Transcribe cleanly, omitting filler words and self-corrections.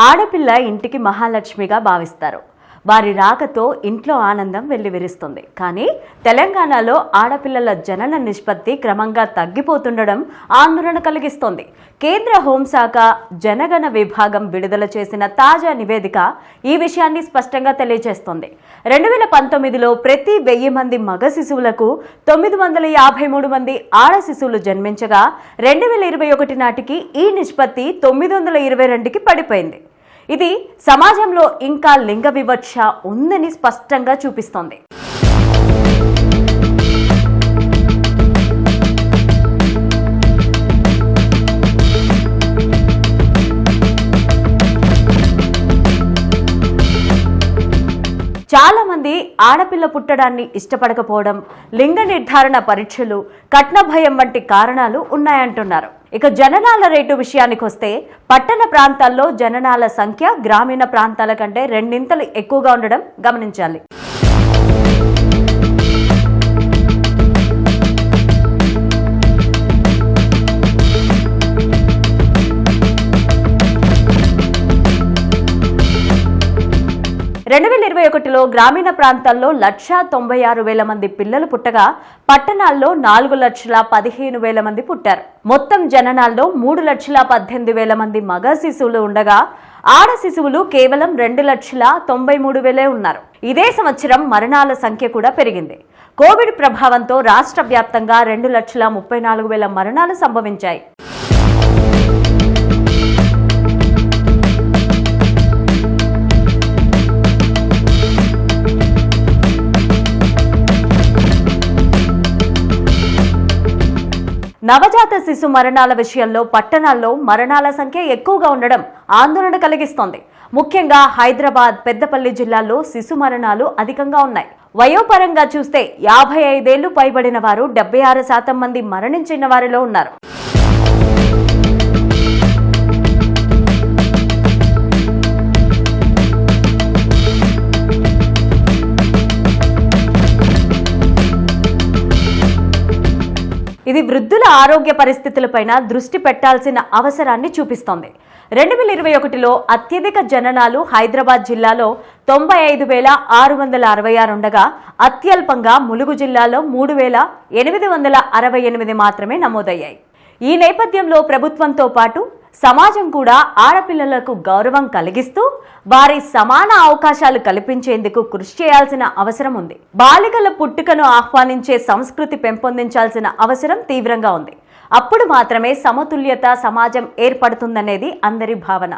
ఆడపిల్ల ఇంటికి మహాలక్ష్మిగా భావిస్తారు. వారి రాకతో ఇంట్లో ఆనందం వెల్లివిరుస్తుంది. కానీ తెలంగాణలో ఆడపిల్లల జనన నిష్పత్తి క్రమంగా తగ్గిపోతుండడం ఆందోళన కలిగిస్తోంది. కేంద్ర హోంశాఖ జనగణ విభాగం విడుదల చేసిన తాజా నివేదిక ఈ విషయాన్ని స్పష్టంగా తెలియజేస్తోంది. 2019లో ప్రతి 1000 మంది మగ శిశువులకు 953 మంది ఆడ శిశువులు జన్మించగా 2021 నాటికి ఈ నిష్పత్తి 922కి పడిపోయింది. ఇది సమాజంలో ఇంకా లింగ వివక్ష ఉందని స్పష్టంగా చూపిస్తోంది. చాలా మంది ఆడపిల్ల పుట్టడాన్ని ఇష్టపడకపోవడం, లింగ నిర్ధారణ పరీక్షలు, కట్న భయం వంటి కారణాలు ఉన్నాయంటున్నారు. ఇక జననాల రేటు విషయానికి వస్తే పట్టణ ప్రాంతాల్లో జననాల సంఖ్య గ్రామీణ ప్రాంతాల కంటే 2 ఎక్కువగా ఉండడం గమనించాలి. గ్రామీణ ప్రాంతాల్లో 1,96,000 మంది పిల్లలు పుట్టగా పట్టణాల్లో 4,15,000 మంది పుట్టారు. మొత్తం జననాల్లో 3,18,000 మంది మగ శిశువులు ఉండగా ఆడ శిశువులు కేవలం 2,93,000 ఉన్నారు. ఇదే సంవత్సరం మరణాల సంఖ్య కూడా పెరిగింది. కోవిడ్ ప్రభావంతో రాష్ట్ర వ్యాప్తంగా 2,34,000 మరణాలు సంభవించాయి. నవజాత శిశు మరణాల విషయంలో పట్టణాల్లో మరణాల సంఖ్య ఎక్కువగా ఉండడం ఆందోళన కలిగిస్తోంది. ముఖ్యంగా హైదరాబాద్, పెద్దపల్లి జిల్లాల్లో శిశు మరణాలు అధికంగా ఉన్నాయి. వయోపరంగా చూస్తే 55 ఏళ్లు పైబడిన వారు 76% మంది మరణించిన వారిలో ఉన్నారు. ఇది వృద్ధుల ఆరోగ్య పరిస్థితులపైన దృష్టి పెట్టాల్సిన అవసరాన్ని చూపిస్తోంది. 2021లో అత్యధిక జననాలు హైదరాబాద్ జిల్లాలో 95,666 ఉండగా అత్యల్పంగా ములుగు జిల్లాలో 3,868 మాత్రమే నమోదయ్యాయి. ఈ నేపథ్యంలో ప్రభుత్వంతో పాటు సమాజం కూడా ఆడపిల్లలకు గౌరవం కలిగిస్తూ వారి సమాన అవకాశాలు కల్పించేందుకు కృషి చేయాల్సిన అవసరం ఉంది. బాలికల పుట్టుకను ఆహ్వానించే సంస్కృతి పెంపొందించాల్సిన అవసరం తీవ్రంగా ఉంది. అప్పుడు మాత్రమే సమతుల్యత సమాజం ఏర్పడుతుందనేది అందరి భావన.